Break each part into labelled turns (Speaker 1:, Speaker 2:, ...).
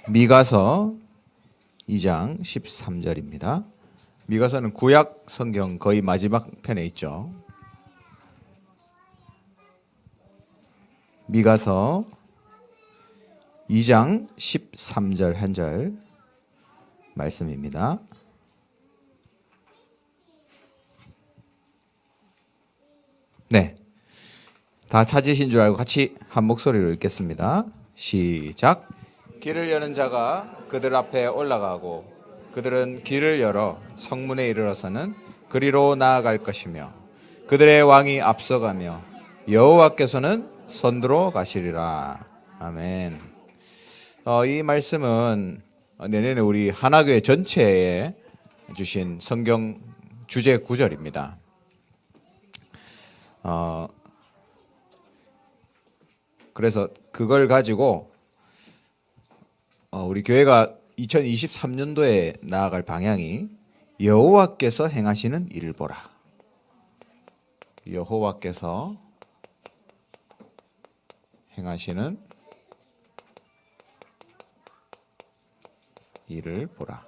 Speaker 1: 미가서 2장 13절입니다. 미가서는 구약 성경 거의 마지막 편에 있죠. 미가서 2장 13절 한 절 말씀입니다. 네, 다 찾으신 줄 알고 같이 한 목소리로 읽겠습니다. 시작. 길을 여는 자가 그들 앞에 올라가고 그들은 길을 열어 성문에 이르러서는 그리로 나아갈 것이며 그들의 왕이 앞서가며 여호와께서는 선두로 가시리라. 아멘. 이 말씀은 내년에 우리 하나교회 전체에 주신 성경 주제 구절입니다. 그래서 그걸 가지고 우리 교회가 2023년도에 나아갈 방향이 여호와께서 행하시는 일을 보라. 여호와께서 행하시는 일을 보라.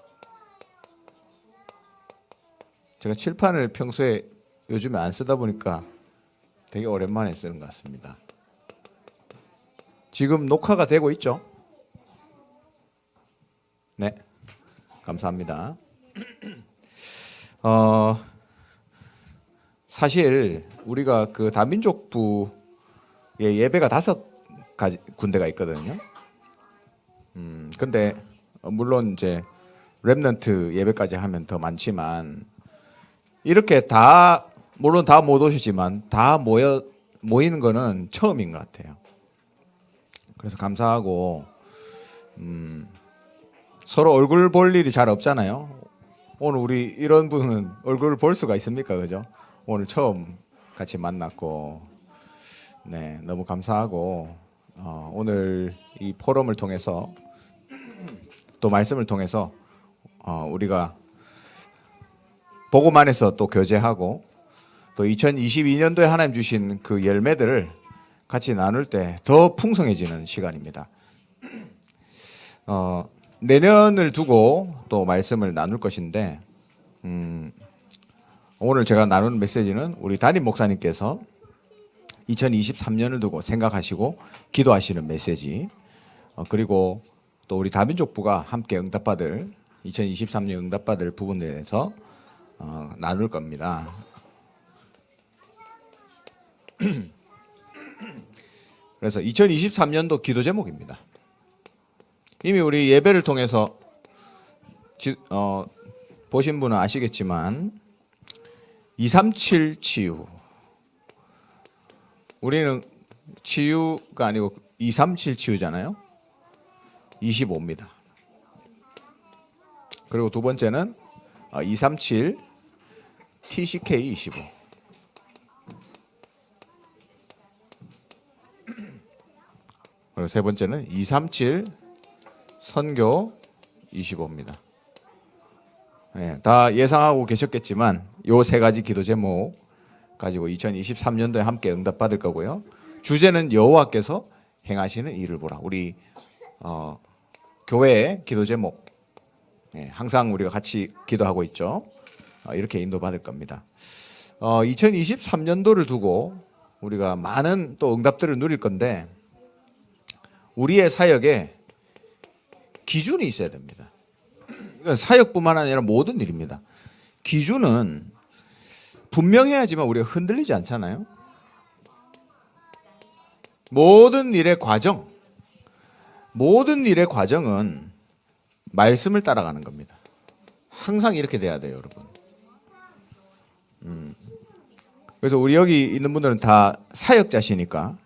Speaker 1: 제가 칠판을 평소에 요즘에 안 쓰다 보니까 되게 오랜만에 쓰는 것 같습니다. 지금 녹화가 되고 있죠? 네, 감사합니다. 사실 우리가 그 다민족부의 예배가 5군데가 있거든요. 근데 물론 이제 렘넌트 예배까지 하면 더 많지만 이렇게 다 물론 다 못 오시지만 다 모이는 거는 처음인 것 같아요. 그래서 감사하고 서로 얼굴 볼 일이 잘 없잖아요. 오늘 우리 이런 분은 얼굴 볼 수가 있습니까, 그죠? 오늘 처음 같이 만났고, 네, 너무 감사하고 오늘 이 포럼을 통해서 또 말씀을 통해서 우리가 보고만 해서 또 교제하고 또 2022년도에 하나님 주신 그 열매들을 같이 나눌 때 더 풍성해지는 시간입니다. 내년을 두고 또 말씀을 나눌 것인데 오늘 제가 나누는 메시지는 우리 담임 목사님께서 2023년을 두고 생각하시고 기도하시는 메시지, 그리고 또 우리 다민족부가 함께 응답받을 2023년 응답받을 부분에 대해서 나눌 겁니다. 그래서 2023년도 기도 제목입니다. 이미 우리 예배를 통해서 보신 분은 아시겠지만 237 치유, 우리는 치유가 아니고 237 치유잖아요. 25입니다. 그리고 두 번째는 237 TCK 25. 그리고 세 번째는 237 선교 25입니다. 네, 다 예상하고 계셨겠지만 요 세 가지 기도 제목 가지고 2023년도에 함께 응답받을 거고요. 주제는 여호와께서 행하시는 일을 보라. 우리 교회의 기도 제목, 네, 항상 우리가 같이 기도하고 있죠. 이렇게 인도받을 겁니다. 2023년도를 두고 우리가 많은 또 응답들을 누릴 건데 우리의 사역에 기준이 있어야 됩니다. 이건 사역뿐만 아니라 모든 일입니다. 기준은 분명해야지만 우리가 흔들리지 않잖아요. 모든 일의 과정은 말씀을 따라가는 겁니다. 항상 이렇게 돼야 돼요, 여러분. 그래서 우리 여기 있는 분들은 다 사역자시니까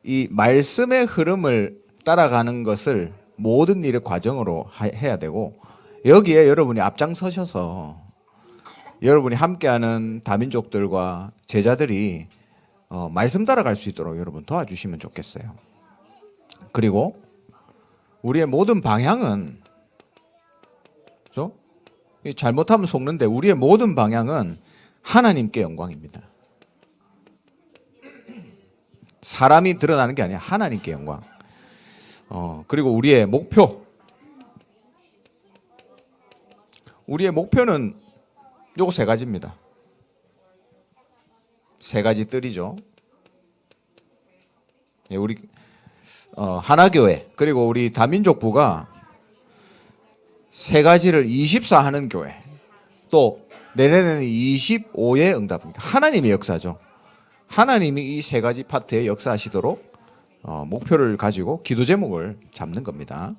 Speaker 1: 이 말씀의 흐름을 따라가는 것을 모든 일의 과정으로 해야 되고, 여기에 여러분이 앞장서셔서 여러분이 함께하는 다민족들과 제자들이 말씀 따라갈 수 있도록 여러분 도와주시면 좋겠어요. 그리고 우리의 모든 방향은, 그렇죠? 잘못하면 속는데 우리의 모든 방향은 하나님께 영광입니다. 사람이 드러나는 게 아니라 하나님께 영광. 그리고 우리의 목표. 우리의 목표는 요거 세 가지입니다. 세 가지 뜰이죠. 예, 우리 하나교회 그리고 우리 다민족부가 세 가지를 24 하는 교회, 또 내년에는 25의 응답입니다. 하나님의 역사죠. 하나님이 이 세 가지 파트에 역사하시도록 목표를 가지고 기도 제목을 잡는 겁니다.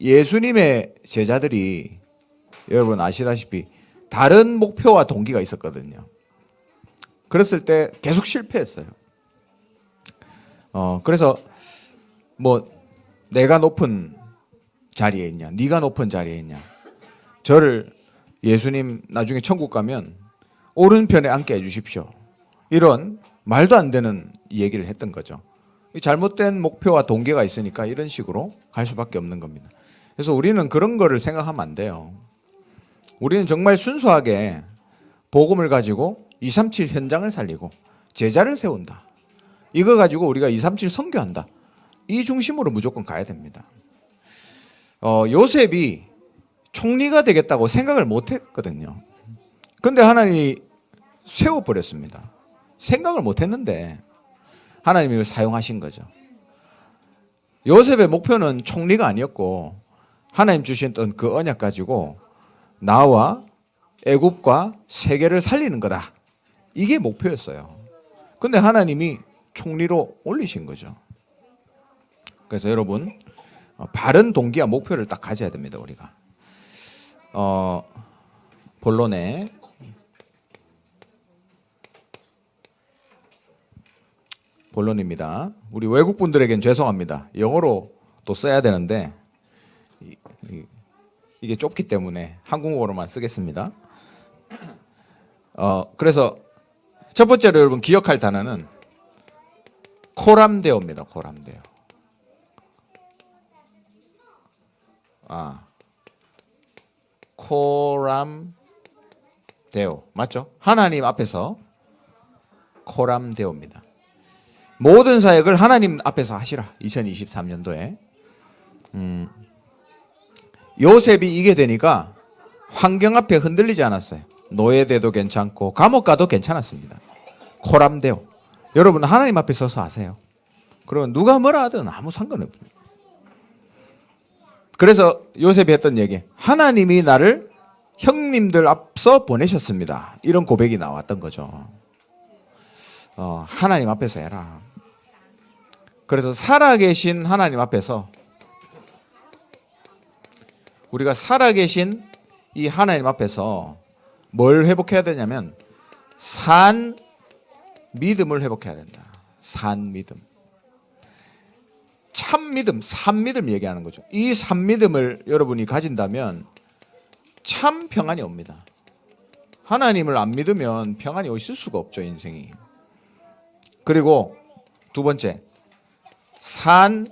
Speaker 1: 예수님의 제자들이 여러분 아시다시피 다른 목표와 동기가 있었거든요. 그랬을 때 계속 실패했어요. 그래서 뭐 내가 높은 자리에 있냐, 네가 높은 자리에 있냐, 저를 예수님 나중에 천국 가면 오른편에 앉게 해주십시오, 이런 말도 안 되는 얘기를 했던 거죠. 잘못된 목표와 동기가 있으니까 이런 식으로 갈 수밖에 없는 겁니다. 그래서 우리는 그런 거를 생각하면 안 돼요. 우리는 정말 순수하게 복음을 가지고 237 현장을 살리고 제자를 세운다, 이거 가지고 우리가 237 선교한다, 이 중심으로 무조건 가야 됩니다. 요셉이 총리가 되겠다고 생각을 못 했거든요. 근데 하나님이 세워버렸습니다. 생각을 못 했는데 하나님이 이걸 사용하신 거죠. 요셉의 목표는 총리가 아니었고 하나님 주셨던 그 언약 가지고 나와 애굽과 세계를 살리는 거다, 이게 목표였어요. 근데 하나님이 총리로 올리신 거죠. 그래서 여러분 바른 동기와 목표를 딱 가져야 됩니다. 우리가 본론에 본론입니다. 우리 외국 분들에겐 죄송합니다. 영어로 또 써야 되는데 이게 좁기 때문에 한국어로만 쓰겠습니다. 그래서 첫 번째로 여러분 기억할 단어는 코람데오입니다. 코람데오. 코람데오 맞죠? 하나님 앞에서 코람데오입니다. 모든 사역을 하나님 앞에서 하시라. 2023년도에 요셉이 이게 되니까 환경 앞에 흔들리지 않았어요. 노예돼도 괜찮고 감옥 가도 괜찮았습니다. 코람데오. 여러분 하나님 앞에 서서 하세요. 그러면 누가 뭐라 하든 아무 상관없어요. 그래서 요셉이 했던 얘기, 하나님이 나를 형님들 앞서 보내셨습니다, 이런 고백이 나왔던 거죠. 하나님 앞에서 해라. 그래서 살아계신 하나님 앞에서 우리가 살아계신 이 하나님 앞에서 뭘 회복해야 되냐면 산 믿음을 회복해야 된다. 산 믿음. 참 믿음, 산 믿음 얘기하는 거죠. 이 산 믿음을 여러분이 가진다면 참 평안이 옵니다. 하나님을 안 믿으면 평안이 있을 수가 없죠, 인생이. 그리고 두 번째, 산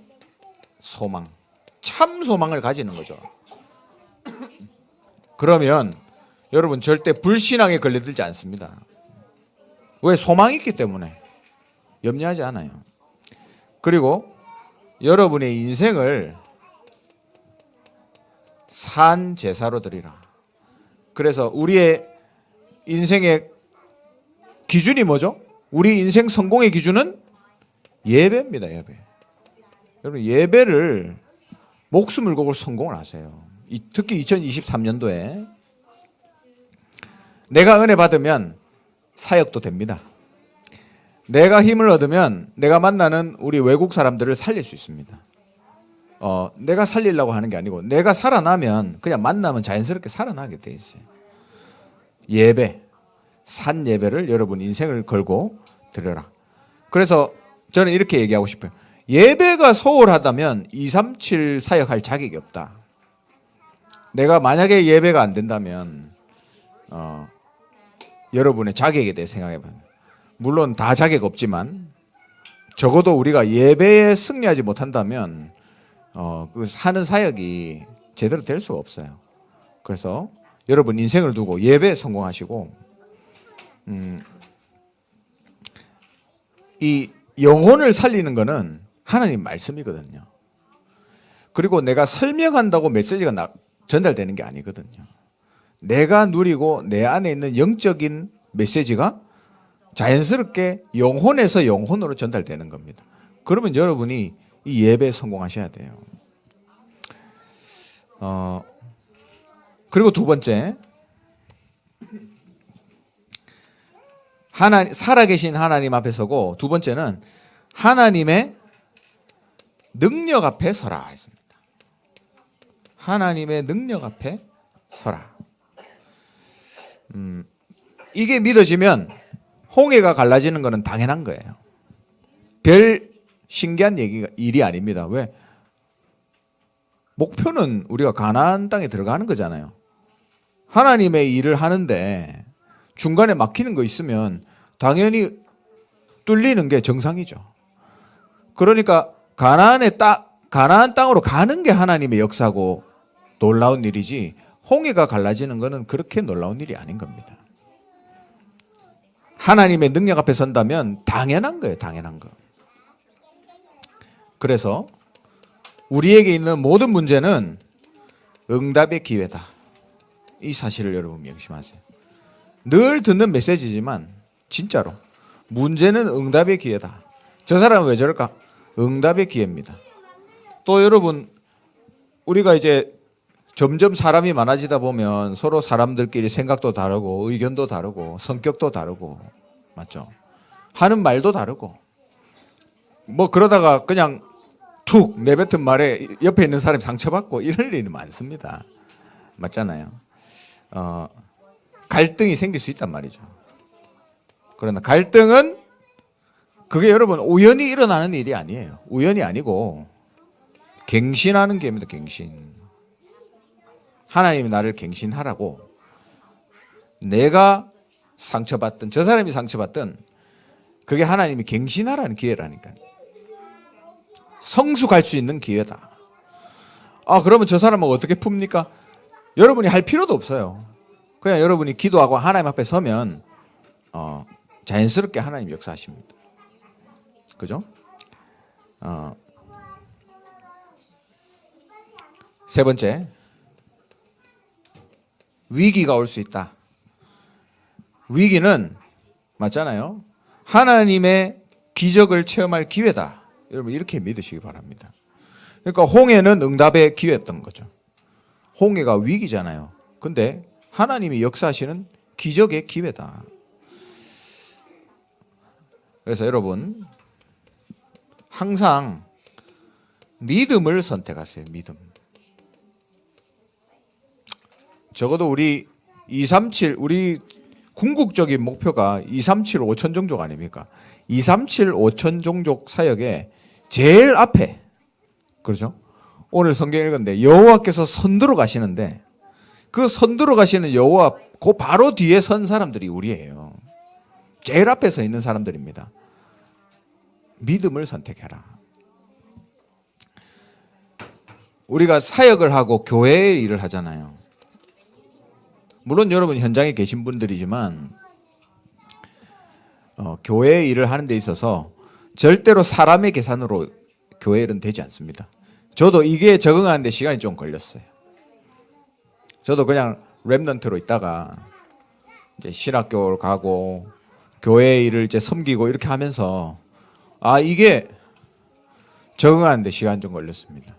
Speaker 1: 소망. 참 소망을 가지는 거죠. 그러면 여러분 절대 불신앙에 걸려들지 않습니다. 왜? 소망이 있기 때문에 염려하지 않아요. 그리고 여러분의 인생을 산 제사로 드리라. 그래서 우리의 인생의 기준이 뭐죠? 우리 인생 성공의 기준은 예배입니다. 예배. 여러분 예배를 목숨을 걸고 성공을 하세요. 특히 2023년도에 내가 은혜 받으면 사역도 됩니다. 내가 힘을 얻으면 내가 만나는 우리 외국 사람들을 살릴 수 있습니다. 내가 살리려고 하는 게 아니고 내가 살아나면 그냥 만나면 자연스럽게 살아나게 돼 있어요. 예배, 산 예배를 여러분 인생을 걸고 드려라. 그래서 저는 이렇게 얘기하고 싶어요. 예배가 소홀하다면 237 사역할 자격이 없다. 내가 만약에 예배가 안 된다면 여러분의 자격에 대해 생각해봐요. 물론 다 자격 없지만 적어도 우리가 예배에 승리하지 못한다면 그 사는 사역이 제대로 될 수가 없어요. 그래서 여러분 인생을 두고 예배에 성공하시고 이 영혼을 살리는 거는 하나님 말씀이거든요. 그리고 내가 설명한다고 메시지가 전달되는 게 아니거든요. 내가 누리고 내 안에 있는 영적인 메시지가 자연스럽게 영혼에서 영혼으로 전달되는 겁니다. 그러면 여러분이 이 예배에 성공하셔야 돼요. 그리고 두 번째, 살아계신 하나님 앞에 서고, 두 번째는 하나님의 능력 앞에 서라 했습니다. 하나님의 능력 앞에 서라. 이게 믿어지면 홍해가 갈라지는 것은 당연한 거예요. 별 신기한 일이 아닙니다. 왜? 목표는 우리가 가나안 땅에 들어가는 거잖아요. 하나님의 일을 하는데 중간에 막히는 거 있으면 당연히 뚫리는 게 정상이죠. 그러니까 가나안 땅으로 가는 게 하나님의 역사고 놀라운 일이지, 홍해가 갈라지는 것은 그렇게 놀라운 일이 아닌 겁니다. 하나님의 능력 앞에 선다면 당연한 거예요. 당연한 거. 그래서 우리에게 있는 모든 문제는 응답의 기회다. 이 사실을 여러분 명심하세요. 늘 듣는 메시지지만 진짜로 문제는 응답의 기회다. 저 사람은 왜 저럴까? 응답의 기회입니다. 또 여러분, 우리가 이제 점점 사람이 많아지다 보면 서로 사람들끼리 생각도 다르고 의견도 다르고 성격도 다르고, 맞죠? 하는 말도 다르고, 뭐 그러다가 그냥 툭 내뱉은 말에 옆에 있는 사람이 상처받고 이런 일이 많습니다. 맞잖아요. 갈등이 생길 수 있단 말이죠. 그러나 갈등은 그게 여러분 우연히 일어나는 일이 아니에요. 우연이 아니고 갱신하는 게입니다. 갱신. 하나님이 나를 갱신하라고, 내가 상처받든 저 사람이 상처받든 그게 하나님이 갱신하라는 기회라니까요. 성숙할 수 있는 기회다. 그러면 저 사람은 어떻게 풉니까? 여러분이 할 필요도 없어요. 그냥 여러분이 기도하고 하나님 앞에 서면 자연스럽게 하나님 역사하십니다. 그죠? 세 번째, 위기가 올 수 있다. 위기는 맞잖아요. 하나님의 기적을 체험할 기회다. 여러분 이렇게 믿으시기 바랍니다. 그러니까 홍해는 응답의 기회였던 거죠. 홍해가 위기잖아요. 근데 하나님이 역사하시는 기적의 기회다. 그래서 여러분 항상 믿음을 선택하세요. 믿음. 적어도 우리 237, 우리 궁극적인 목표가 237 5천 종족 아닙니까? 237 5천 종족 사역에 제일 앞에, 그렇죠? 오늘 성경 읽었는데 여호와께서 선두로 가시는데 그 선두로 가시는 여호와 그 바로 뒤에 선 사람들이 우리예요. 제일 앞에 서 있는 사람들입니다. 믿음을 선택해라. 우리가 사역을 하고 교회의 일을 하잖아요. 물론 여러분 현장에 계신 분들이지만 교회의 일을 하는 데 있어서 절대로 사람의 계산으로 교회 일은 되지 않습니다. 저도 이게 적응하는 데 시간이 좀 걸렸어요. 저도 그냥 랩넌트로 있다가 이제 신학교를 가고 교회 일을 이제 섬기고 이렇게 하면서 이게 적응하는 데 시간 좀 걸렸습니다.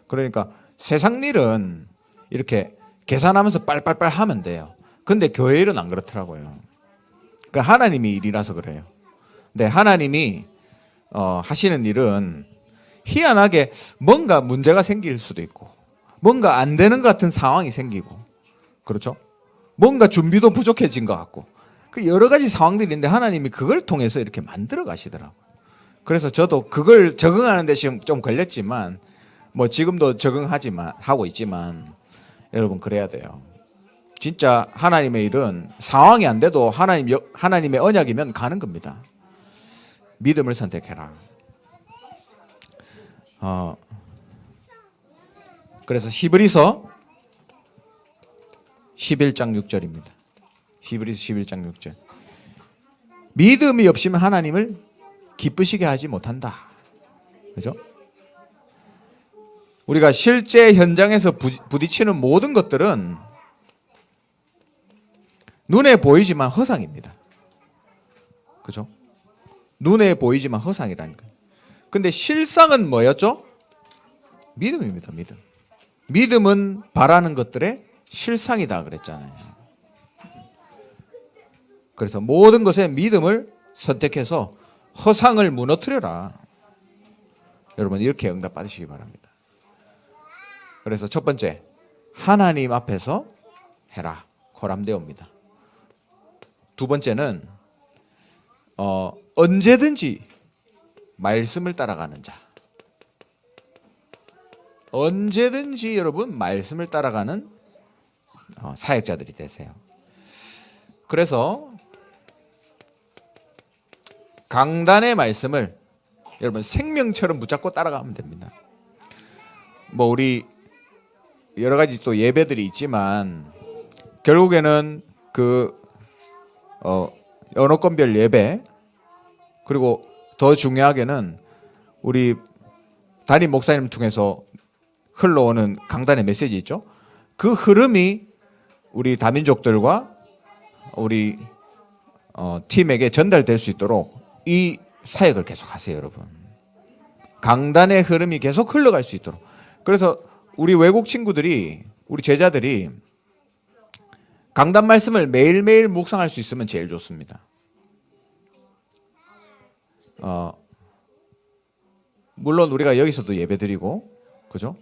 Speaker 1: 그러니까 세상 일은 이렇게 계산하면서 빨빨빨 하면 돼요. 근데 교회 일은 안 그렇더라고요. 그러니까 하나님이 일이라서 그래요. 근데 하나님이 하시는 일은 희한하게 뭔가 문제가 생길 수도 있고 뭔가 안 되는 것 같은 상황이 생기고, 그렇죠? 뭔가 준비도 부족해진 것 같고 그 여러 가지 상황들이 있는데 하나님이 그걸 통해서 이렇게 만들어 가시더라고요. 그래서 저도 그걸 적응하는 데 좀 걸렸지만 뭐 지금도 하고 있지만 여러분 그래야 돼요. 진짜 하나님의 일은 상황이 안 돼도 하나님의 언약이면 가는 겁니다. 믿음을 선택해라. 그래서 히브리서 11장 6절입니다. 히브리서 11장 6절. 믿음이 없이면 하나님을 기쁘시게 하지 못한다. 그죠? 우리가 실제 현장에서 부딪히는 모든 것들은 눈에 보이지만 허상입니다. 그죠? 눈에 보이지만 허상이라니까요. 근데 실상은 뭐였죠? 믿음입니다. 믿음. 믿음은 바라는 것들의 실상이다 그랬잖아요. 그래서 모든 것에 믿음을 선택해서 허상을 무너뜨려라. 여러분 이렇게 응답 받으시기 바랍니다. 그래서 첫 번째, 하나님 앞에서 해라. 코람데오입니다. 두 번째는 언제든지 말씀을 따라가는 자. 언제든지 여러분 말씀을 따라가는 사역자들이 되세요. 그래서 강단의 말씀을 여러분 생명처럼 붙잡고 따라가면 됩니다. 뭐 우리 여러 가지 또 예배들이 있지만 결국에는 그 언어권별 예배, 그리고 더 중요하게는 우리 담임 목사님 통해서 흘러오는 강단의 메시지 있죠. 그 흐름이 우리 다민족들과 우리 팀에게 전달될 수 있도록 이 사역을 계속 하세요, 여러분. 강단의 흐름이 계속 흘러갈 수 있도록. 그래서 우리 외국 친구들이, 우리 제자들이 강단 말씀을 매일매일 묵상할 수 있으면 제일 좋습니다. 물론 우리가 여기서도 예배드리고, 그죠?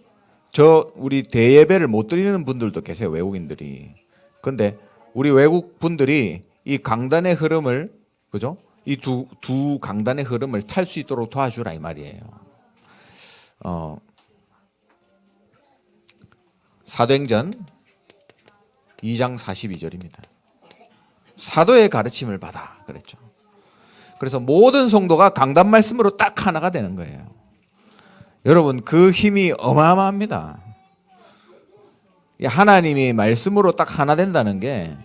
Speaker 1: 우리 대예배를 못 드리는 분들도 계세요, 외국인들이. 근데 우리 외국 분들이 이 강단의 흐름을, 그죠? 이 두 강단의 흐름을 탈 수 있도록 도와주라 이 말이에요. 사도행전 2장 42절입니다. 사도의 가르침을 받아 그랬죠. 그래서 모든 성도가 강단 말씀으로 딱 하나가 되는 거예요. 여러분 그 힘이 어마어마합니다. 하나님이 말씀으로 딱 하나 된다는 게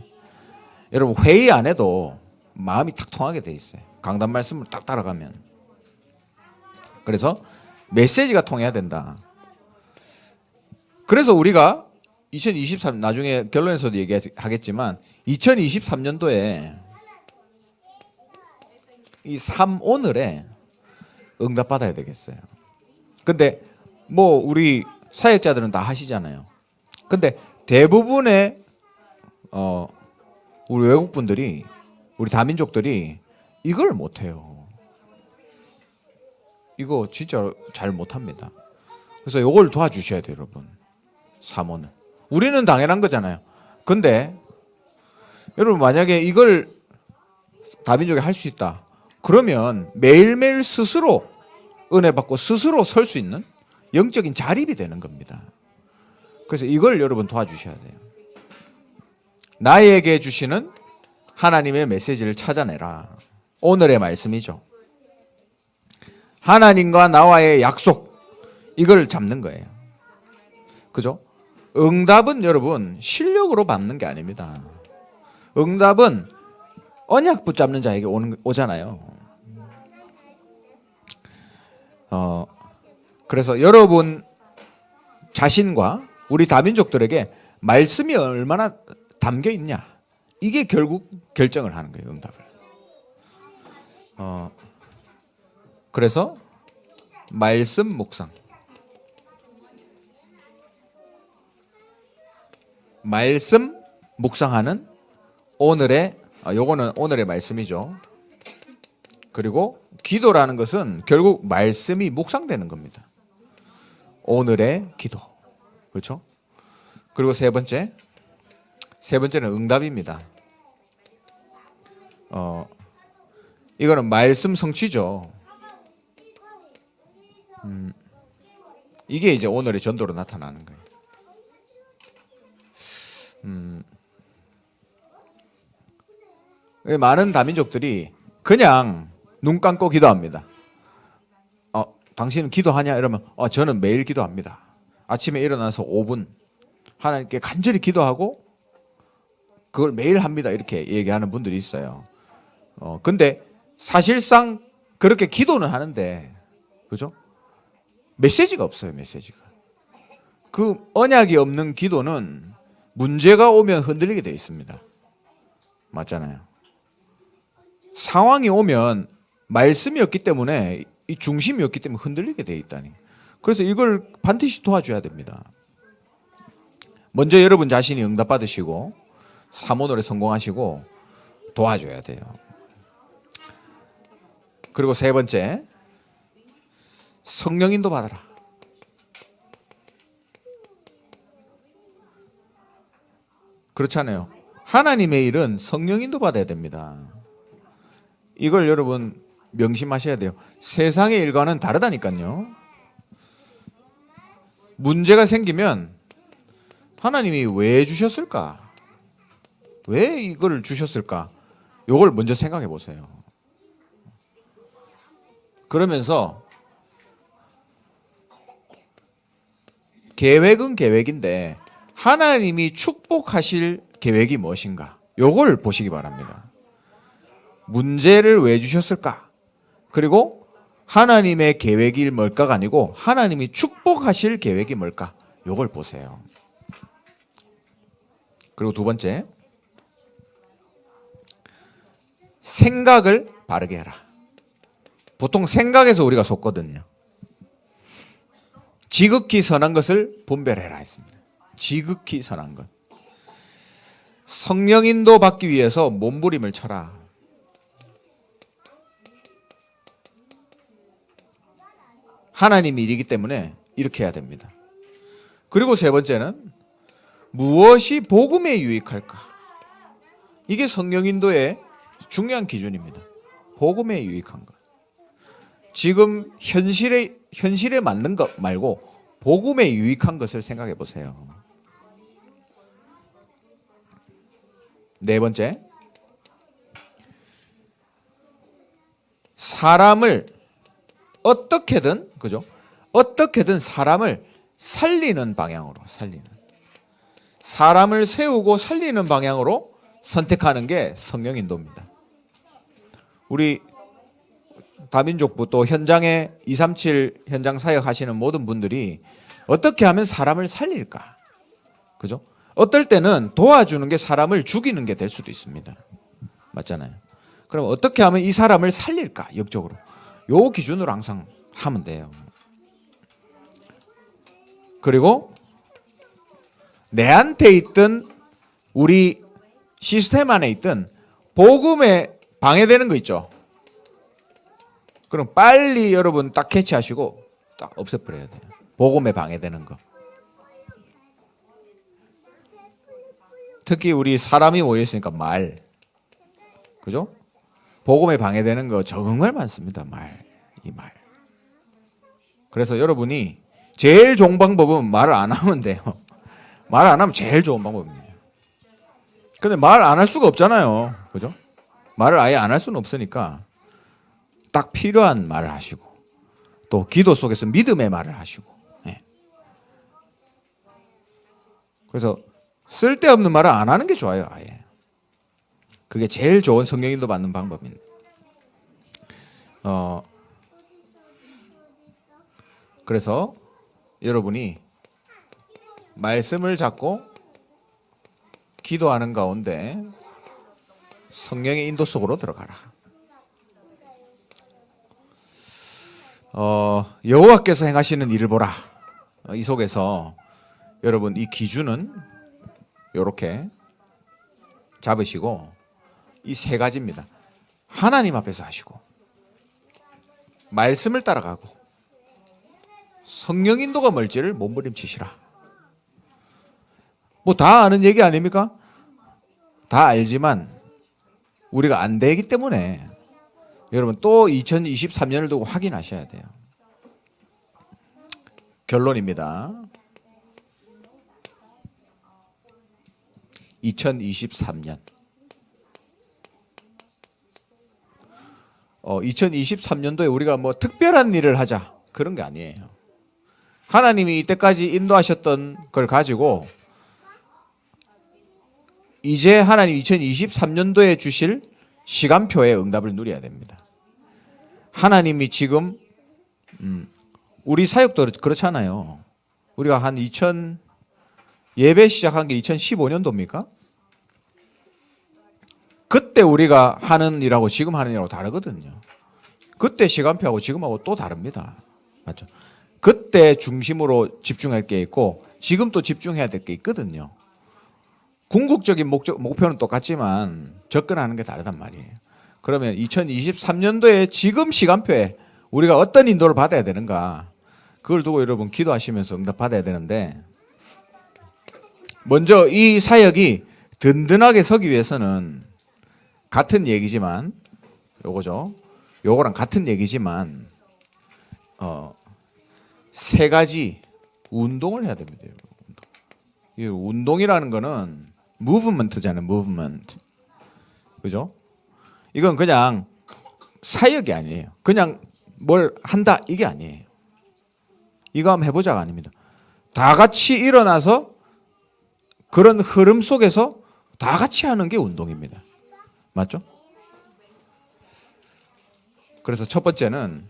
Speaker 1: 여러분 회의 안 해도 마음이 탁 통하게 돼 있어요. 강단 말씀으로 딱 따라가면. 그래서 메시지가 통해야 된다. 그래서 우리가 2023 나중에 결론에서도 얘기하겠지만 2023년도에 이 3오늘에 응답받아야 되겠어요. 근데 뭐 우리 사역자들은 다 하시잖아요. 근데 대부분의 우리 외국분들이, 우리 다민족들이 이걸 못해요. 이거 진짜 잘 못합니다. 그래서 이걸 도와주셔야 돼요, 여러분. 3오늘. 우리는 당연한 거잖아요. 근데 여러분 만약에 이걸 다민족이 할 수 있다. 그러면 매일매일 스스로 은혜 받고 스스로 설 수 있는 영적인 자립이 되는 겁니다. 그래서 이걸 여러분 도와주셔야 돼요. 나에게 주시는 하나님의 메시지를 찾아내라. 오늘의 말씀이죠. 하나님과 나와의 약속, 이걸 잡는 거예요. 그죠? 응답은 여러분 실력으로 받는 게 아닙니다. 응답은 언약 붙잡는 자에게 오잖아요. 그래서 여러분 자신과 우리 다민족들에게 말씀이 얼마나 담겨 있냐, 이게 결국 결정을 하는 거예요, 응답을. 그래서 말씀 묵상, 말씀 묵상하는 오늘의 요거는 오늘의 말씀이죠. 그리고 기도라는 것은 결국 말씀이 묵상되는 겁니다. 오늘의 기도. 그렇죠? 그리고 세 번째는 응답입니다. 이거는 말씀 성취죠. 이게 이제 오늘의 전도로 나타나는 거예요. 많은 다민족들이 그냥 눈 감고 기도합니다. 당신은 기도하냐? 이러면 저는 매일 기도합니다. 아침에 일어나서 5분 하나님께 간절히 기도하고 그걸 매일 합니다. 이렇게 얘기하는 분들이 있어요. 근데 사실상 그렇게 기도는 하는데, 그죠? 메시지가 없어요. 메시지가. 그 언약이 없는 기도는 문제가 오면 흔들리게 되어 있습니다. 맞잖아요. 상황이 오면 말씀이 없기 때문에, 이 중심이 없기 때문에 흔들리게 되어 있다니. 그래서 이걸 반드시 도와줘야 됩니다. 먼저 여러분 자신이 응답 받으시고 사모노래 성공하시고 도와줘야 돼요. 그리고 세 번째, 성령 인도 받아라. 그렇잖아요. 하나님의 일은 성령 인도 받아야 됩니다. 이걸 여러분 명심하셔야 돼요. 세상의 일과는 다르다니까요. 문제가 생기면 하나님이 왜 주셨을까? 왜 이걸 주셨을까? 이걸 먼저 생각해 보세요. 그러면서 계획은 계획인데 하나님이 축복하실 계획이 무엇인가? 이걸 보시기 바랍니다. 문제를 왜 주셨을까? 그리고 하나님의 계획이 뭘까가 아니고 하나님이 축복하실 계획이 뭘까? 이걸 보세요. 그리고 두 번째, 생각을 바르게 해라. 보통 생각에서 우리가 속거든요. 지극히 선한 것을 분별해라 했습니다. 지극히 선한 것. 성령 인도 받기 위해서 몸부림을 쳐라. 하나님 일이기 때문에 이렇게 해야 됩니다. 그리고 세 번째는 무엇이 복음에 유익할까? 이게 성령 인도의 중요한 기준입니다. 복음에 유익한 것. 지금 현실에 맞는 것 말고 복음에 유익한 것을 생각해 보세요. 네 번째, 사람을 어떻게든, 그죠? 어떻게든 사람을 살리는 방향으로, 사람을 세우고 살리는 방향으로 선택하는 게 성령 인도입니다. 우리 다민족부 또 현장에 237 현장 사역 하시는 모든 분들이 어떻게 하면 사람을 살릴까? 그죠? 어떨 때는 도와주는 게 사람을 죽이는 게 될 수도 있습니다. 맞잖아요. 그럼 어떻게 하면 이 사람을 살릴까? 역적으로. 요 기준으로 항상 하면 돼요. 그리고 내한테 있던 우리 시스템 안에 있던 복음에 방해되는 거 있죠. 그럼 빨리 여러분 딱 캐치하시고 딱 없애버려야 돼요. 복음에 방해되는 거. 특히 우리 사람이 모여있으니까 말. 그죠? 복음에 방해되는 거 정말 많습니다. 이 말. 그래서 여러분이 제일 좋은 방법은 말을 안 하면 돼요. 말 안 하면 제일 좋은 방법입니다. 근데 말 안 할 수가 없잖아요. 그죠? 말을 아예 안 할 수는 없으니까 딱 필요한 말을 하시고 또 기도 속에서 믿음의 말을 하시고. 네. 그래서 쓸데없는 말을 안 하는 게 좋아요. 아예. 그게 제일 좋은 성령인도 받는 방법입니다. 그래서 여러분이 말씀을 잡고 기도하는 가운데 성령의 인도 속으로 들어가라. 여호와께서 행하시는 일을 보라. 이 속에서 여러분 이 기준은 이렇게 잡으시고 이 세 가지입니다. 하나님 앞에서 하시고 말씀을 따라가고 성령 인도가 뭘지를 몸부림치시라. 뭐 다 아는 얘기 아닙니까? 다 알지만 우리가 안 되기 때문에 여러분 또 2023년을 두고 확인하셔야 돼요. 결론입니다. 2023년 2023년도에 우리가 뭐 특별한 일을 하자 그런 게 아니에요. 하나님이 이때까지 인도하셨던 걸 가지고 이제 하나님 2023년도에 주실 시간표의 응답을 누려야 됩니다. 하나님이 지금 우리 사역도 그렇잖아요. 우리가 한 예배 시작한 게 2015년도입니까? 그때 우리가 하는 일하고 지금 하는 일하고 다르거든요. 그때 시간표하고 지금하고 또 다릅니다. 맞죠? 그때 중심으로 집중할 게 있고 지금 또 집중해야 될 게 있거든요. 궁극적인 목표는 똑같지만 접근하는 게 다르단 말이에요. 그러면 2023년도에 지금 시간표에 우리가 어떤 인도를 받아야 되는가, 그걸 두고 여러분 기도하시면서 응답 받아야 되는데, 먼저 이 사역이 든든하게 서기 위해서는 같은 얘기지만 요거죠. 요거랑 같은 얘기지만 세 가지 운동을 해야 됩니다. 이 운동이라는 거는 무브먼트잖아요. 무브먼트. 그죠? 이건 그냥 사역이 아니에요. 그냥 뭘 한다 이게 아니에요. 이거 한번 해보자가 아닙니다. 다 같이 일어나서 그런 흐름 속에서 다 같이 하는 게 운동입니다. 맞죠? 그래서 첫 번째는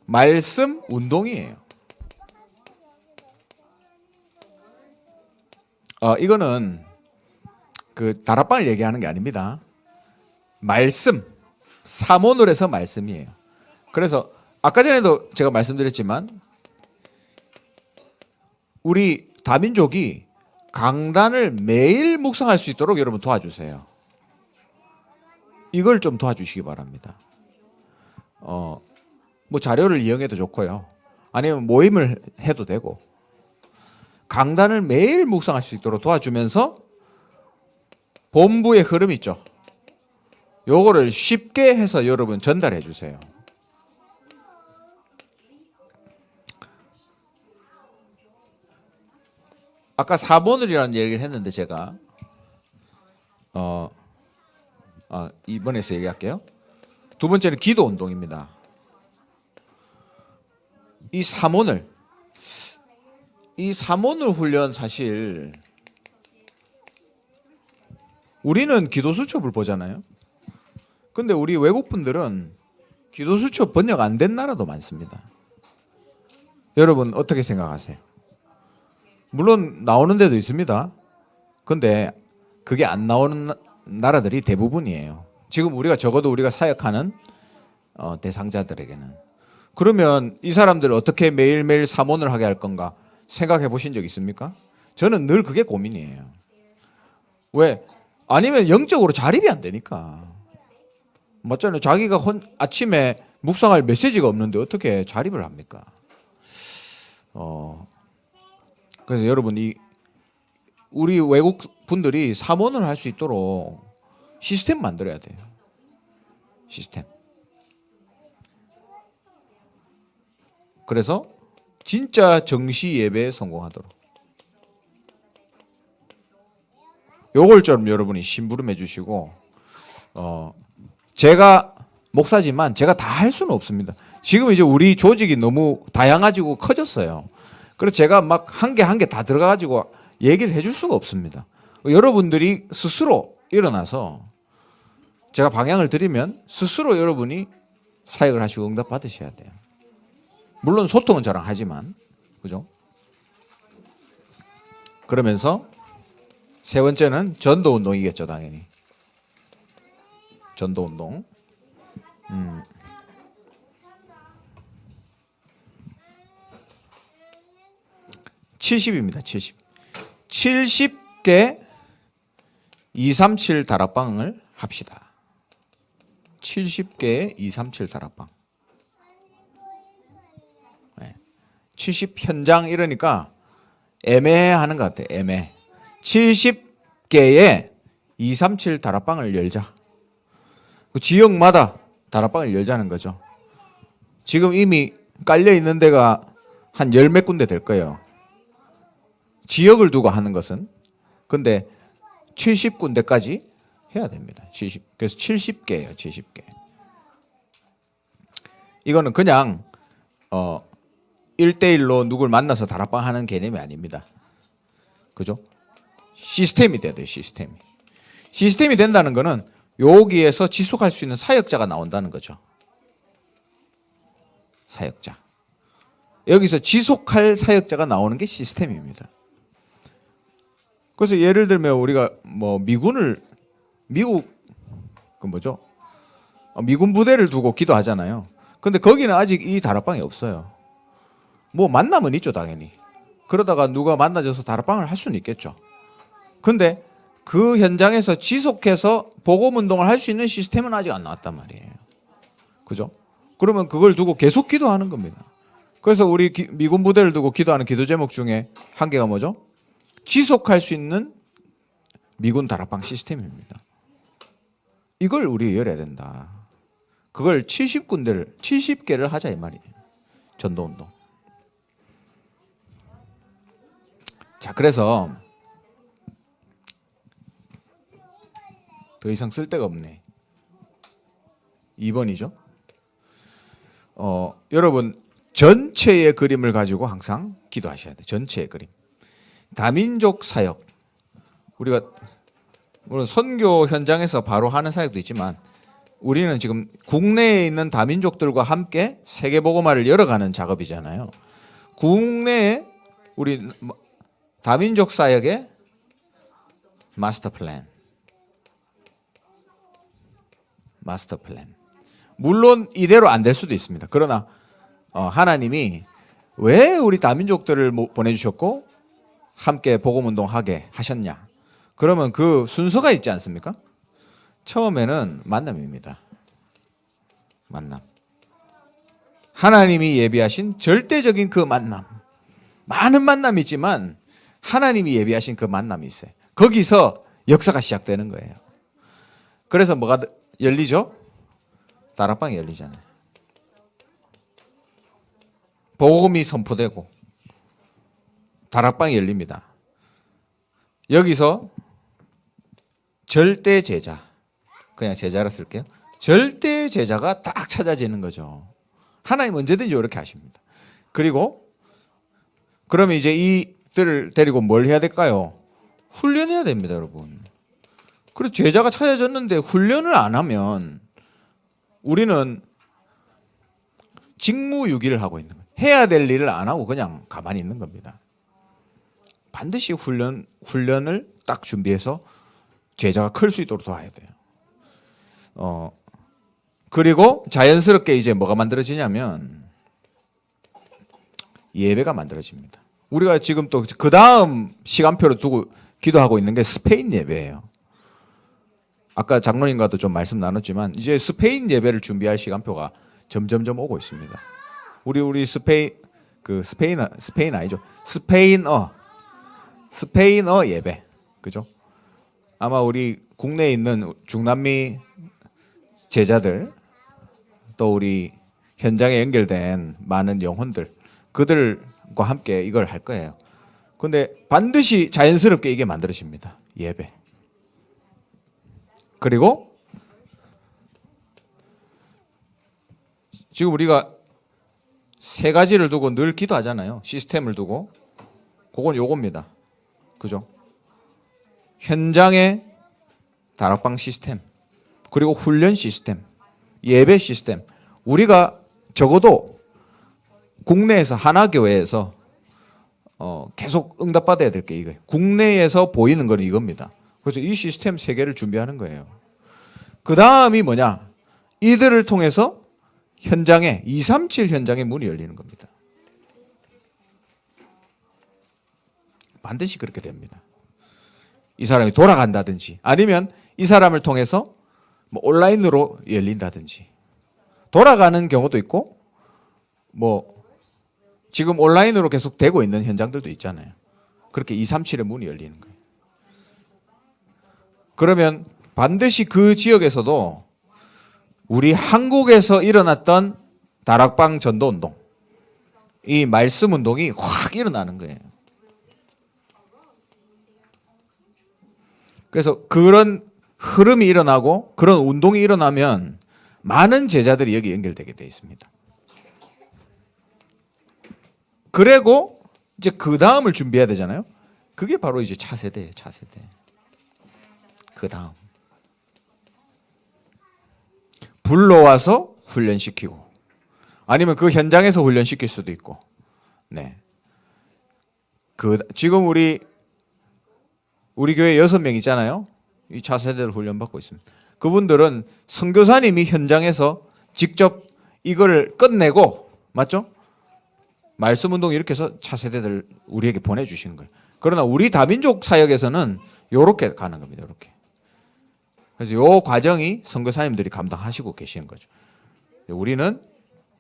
Speaker 1: 말씀 운동이에요. 이거는 그 다락방을 얘기하는 게 아닙니다. 말씀, 사모늘 에서 말씀이에요. 그래서 아까 전에도 제가 말씀드렸지만 우리 다민족이 강단을 매일 묵상할 수 있도록 여러분 도와주세요. 이걸 좀 도와주시기 바랍니다. 뭐 자료를 이용해도 좋고요. 아니면 모임을 해도 되고, 강단을 매일 묵상할 수 있도록 도와주면서 본부의 흐름 있죠. 요거를 쉽게 해서 여러분 전달해 주세요. 아까 사본을이라는 얘기를 했는데 제가 이번에서 얘기할게요. 두 번째는 기도 운동입니다. 이 사모늘 훈련, 사실 우리는 기도 수첩을 보잖아요. 근데 우리 외국 분들은 기도 수첩 번역 안 된 나라도 많습니다. 여러분 어떻게 생각하세요? 물론 나오는 데도 있습니다. 근데 그게 안 나오는 나라들이 대부분이에요. 지금 적어도 우리가 사역하는 대상자들에게는. 그러면 이 사람들 어떻게 매일매일 사모를 하게 할 건가 생각해 보신 적 있습니까? 저는 늘 그게 고민이에요. 왜? 아니면 영적으로 자립이 안 되니까. 맞잖아요. 자기가 아침에 묵상할 메시지가 없는데 어떻게 자립을 합니까? 그래서 여러분, 우리 외국 분들이 사모를 할 수 있도록 시스템 만들어야 돼요. 시스템. 그래서 진짜 정시 예배에 성공하도록. 요걸 좀 여러분이 심부름해 주시고, 제가 목사지만 제가 다 할 수는 없습니다. 지금 이제 우리 조직이 너무 다양해지고 커졌어요. 그래서 제가 막 한 개 한 개 다 들어가가지고 얘기를 해줄 수가 없습니다. 여러분들이 스스로 일어나서 제가 방향을 드리면 스스로 여러분이 사역을 하시고 응답 받으셔야 돼요. 물론 소통은 저랑 하지만, 그죠? 그러면서 세 번째는 전도 운동이겠죠, 당연히. 전도 운동. 70입니다. 70. 70개 237 다락방을 합시다. 70개의 237 다락방. 70 현장 이러니까 애매하는 것 같아요. 애매. 70개의 237 다락방을 열자. 그 지역마다 다락방을 열자는 거죠. 지금 이미 깔려 있는 데가 한 열 몇 군데 될 거예요. 지역을 두고 하는 것은. 근데 70군데까지 해야 됩니다. 70. 그래서 70개예요. 70개. 이거는 그냥 1대1로 누굴 만나서 다락방 하는 개념이 아닙니다. 그죠? 시스템이 돼야 돼요. 시스템이. 시스템이 된다는 거는 여기에서 지속할 수 있는 사역자가 나온다는 거죠. 사역자. 여기서 지속할 사역자가 나오는 게 시스템입니다. 그래서 예를 들면 우리가 뭐 미국 그 뭐죠? 미군 부대를 두고 기도하잖아요. 근데 거기는 아직 이 다락방이 없어요. 뭐 만남은 있죠, 당연히. 그러다가 누가 만나져서 다락방을 할 수는 있겠죠. 근데 그 현장에서 지속해서 복음 운동을 할 수 있는 시스템은 아직 안 나왔단 말이에요. 그죠? 그러면 그걸 두고 계속 기도하는 겁니다. 그래서 우리 미군 부대를 두고 기도하는 기도 제목 중에 한 개가 뭐죠? 지속할 수 있는 미군 다락방 시스템입니다. 이걸 우리 열어야 된다. 그걸 70개를 하자 이 말이에요. 전도운동. 자, 그래서 더 이상 쓸 데가 없네. 2번이죠. 여러분 전체의 그림을 가지고 항상 기도하셔야 돼요. 전체의 그림. 다민족 사역. 우리가 물론 선교 현장에서 바로 하는 사역도 있지만 우리는 지금 국내에 있는 다민족들과 함께 세계복음화를 열어가는 작업이잖아요. 국내에 우리 다민족 사역의 마스터 플랜. 물론 이대로 안 될 수도 있습니다. 그러나 하나님이 왜 우리 다민족들을 보내주셨고 함께 복음운동하게 하셨냐? 그러면 그 순서가 있지 않습니까? 처음에는 만남입니다. 만남. 하나님이 예비하신 절대적인 그 만남. 많은 만남이 있지만 하나님이 예비하신 그 만남이 있어요. 거기서 역사가 시작되는 거예요. 그래서 뭐가 열리죠? 다락방이 열리잖아요. 복음이 선포되고 다락방이 열립니다. 여기서 절대 제자, 그냥 제자라 쓸게요. 절대 제자가 딱 찾아지는 거죠. 하나님 언제든지 이렇게 하십니다. 그리고 그러면 이제 이들을 데리고 뭘 해야 될까요? 훈련해야 됩니다, 여러분. 그래서 제자가 찾아졌는데 훈련을 안 하면 우리는 직무유기를 하고 있는 거예요. 해야 될 일을 안 하고 그냥 가만히 있는 겁니다. 반드시 훈련을 딱 준비해서 제자가 클 수 있도록 도와야 돼요. 그리고 자연스럽게 이제 뭐가 만들어지냐면 예배가 만들어집니다. 우리가 지금 또 그 다음 시간표를 두고 기도하고 있는 게 스페인 예배예요. 아까 장로님과도 좀 말씀 나눴지만 이제 스페인 예배를 준비할 시간표가 점점점 오고 있습니다. 우리 스페인 아니죠? 스페인어 예배. 그죠? 아마 우리 국내에 있는 중남미 제자들 또 우리 현장에 연결된 많은 영혼들 그들과 함께 이걸 할 거예요. 근데 반드시 자연스럽게 이게 만들어집니다. 예배. 그리고 지금 우리가 세 가지를 두고 늘 기도하잖아요. 시스템을 두고. 그건 요겁니다. 그죠? 현장의 다락방 시스템, 그리고 훈련 시스템, 예배 시스템. 우리가 적어도 국내에서 하나교회에서 계속 응답받아야 될 게 이거예요. 국내에서 보이는 건 이겁니다. 그래서 이 시스템 세 개를 준비하는 거예요. 그 다음이 뭐냐? 이들을 통해서 현장에 237 현장의 문이 열리는 겁니다. 반드시 그렇게 됩니다. 이 사람이 돌아간다든지 아니면 이 사람을 통해서 뭐 온라인으로 열린다든지 돌아가는 경우도 있고 뭐 지금 온라인으로 계속 되고 있는 현장들도 있잖아요. 그렇게 237의 문이 열리는 거예요. 그러면 반드시 그 지역에서도 우리 한국에서 일어났던 다락방 전도운동, 이 말씀 운동이 확 일어나는 거예요. 그래서 그런 흐름이 일어나고 그런 운동이 일어나면 많은 제자들이 여기 연결되게 되어 있습니다. 그리고 이제 그 다음을 준비해야 되잖아요. 그게 바로 이제 차세대예요. 차세대. 그 다음. 불러와서 훈련시키고 아니면 그 현장에서 훈련시킬 수도 있고 네. 지금 우리 교회 6명 있잖아요. 이 차세대를 훈련받고 있습니다. 그분들은 선교사님이 현장에서 직접 이걸 끝내고, 맞죠? 말씀 운동 이렇게 해서 차세대들 우리에게 보내주시는 거예요. 그러나 우리 다민족 사역에서는 이렇게 가는 겁니다. 이렇게. 그래서 이 과정이 선교사님들이 감당하시고 계시는 거죠. 우리는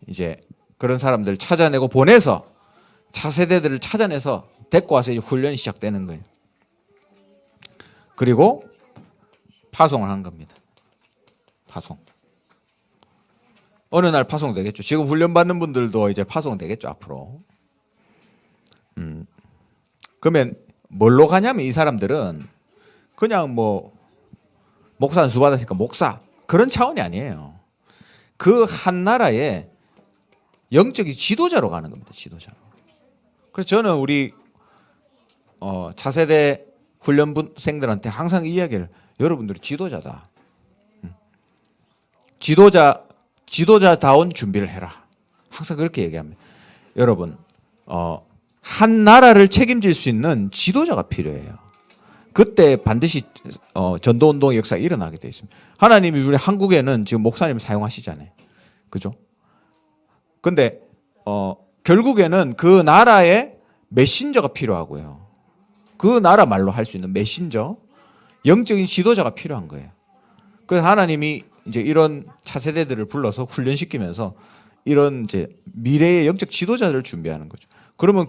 Speaker 1: 이제 그런 사람들을 찾아내고 보내서 차세대들을 찾아내서 데리고 와서 이제 훈련이 시작되는 거예요. 그리고 파송을 하는 겁니다. 파송. 어느 날 파송되겠죠. 지금 훈련받는 분들도 이제 파송되겠죠, 앞으로. 그러면 뭘로 가냐면 이 사람들은 그냥 뭐 목사는 수 받았으니까 목사 그런 차원이 아니에요. 그 한 나라의 영적인 지도자로 가는 겁니다. 지도자로. 그래서 저는 우리 차세대 훈련생들한테 항상 이 이야기를, 여러분들이 지도자다. 지도자다운 준비를 해라. 항상 그렇게 얘기합니다. 여러분, 한 나라를 책임질 수 있는 지도자가 필요해요. 그때 반드시 전도운동의 역사가 일어나게 되어 있습니다. 하나님이 우리 한국에는 지금 목사님을 사용하시잖아요. 그죠? 근데 결국에는 그 나라의 메신저가 필요하고요. 그 나라 말로 할 수 있는 메신저, 영적인 지도자가 필요한 거예요. 그래서 하나님이 이제 이런 차세대들을 불러서 훈련시키면서 이런 이제 미래의 영적 지도자들을 준비하는 거죠. 그러면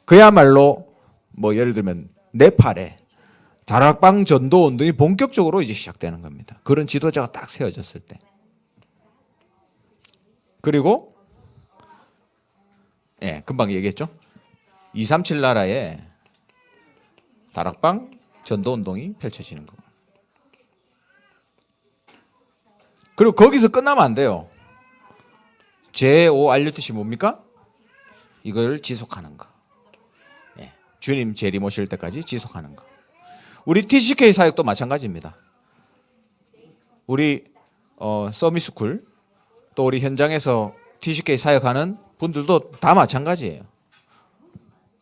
Speaker 1: 그야말로 뭐 예를 들면 네팔에 다락방 전도 운동이 본격적으로 이제 시작되는 겁니다. 그런 지도자가 딱 세워졌을 때. 그리고 금방 얘기했죠. 237 나라에 다락방 전도 운동이 펼쳐지는 거. 그리고 거기서 끝나면 안 돼요. JORUTC 뭡니까? 이걸 지속하는 거. 주님 재림 오실 때까지 지속하는 거. 우리 TCK 사역도 마찬가지입니다. 우리 서밋스쿨 또 우리 현장에서 TCK 사역하는 분들도 다 마찬가지예요.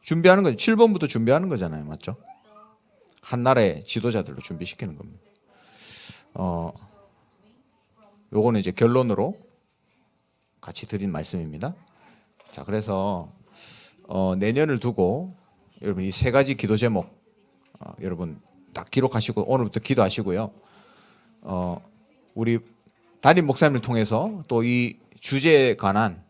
Speaker 1: 준비하는 거죠. 7번부터 준비하는 거잖아요. 맞죠? 한 나라의 지도자들로 준비시키는 겁니다. 요거는 이제 결론으로 같이 드린 말씀입니다. 자, 그래서 내년을 두고 여러분 이 세 가지 기도 제목 여러분 딱 기록하시고 오늘부터 기도하시고요. 우리 담임 목사님을 통해서 또 이 주제에 관한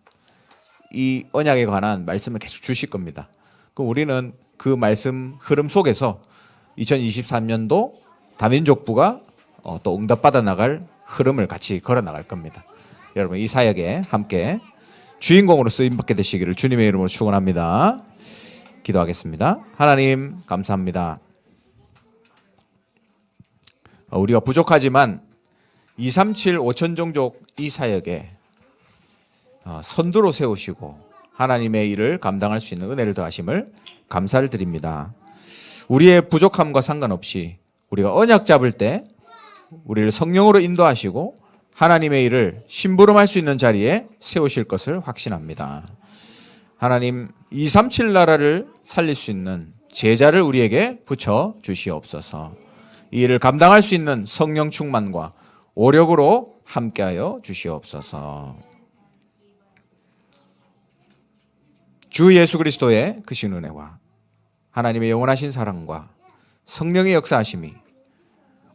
Speaker 1: 이 언약에 관한 말씀을 계속 주실 겁니다. 그럼 우리는 그 말씀 흐름 속에서 2023년도 다민족부가 또 응답받아 나갈 흐름을 같이 걸어 나갈 겁니다. 여러분 이 사역에 함께 주인공으로 쓰임받게 되시기를 주님의 이름으로 축원합니다. 기도하겠습니다. 하나님 감사합니다. 우리가 부족하지만 237 5천종족 이 사역에 선두로 세우시고 하나님의 일을 감당할 수 있는 은혜를 더하심을 감사를 드립니다. 우리의 부족함과 상관없이 우리가 언약 잡을 때 우리를 성령으로 인도하시고 하나님의 일을 심부름할 수 있는 자리에 세우실 것을 확신합니다. 하나님 237 나라를 살릴 수 있는 제자를 우리에게 붙여 주시옵소서. 이 일을 감당할 수 있는 성령 충만과 오력으로 함께하여 주시옵소서. 주 예수 그리스도의 크신 은혜와 하나님의 영원하신 사랑과 성령의 역사하심이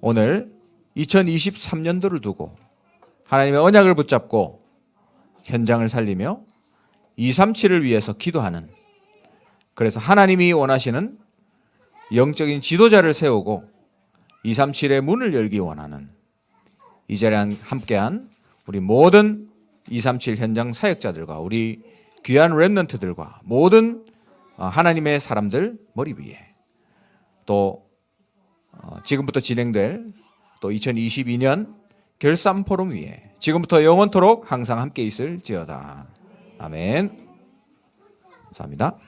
Speaker 1: 오늘 2023년도를 두고 하나님의 언약을 붙잡고 현장을 살리며 237을 위해서 기도하는, 그래서 하나님이 원하시는 영적인 지도자를 세우고 237의 문을 열기 원하는 이 자리에 함께한 우리 모든 237 현장 사역자들과 우리 귀한 렘넌트들과 모든 하나님의 사람들 머리 위에 또 지금부터 진행될 또 2022년 결산 포럼 위에 지금부터 영원토록 항상 함께 있을지어다. 아멘. 감사합니다.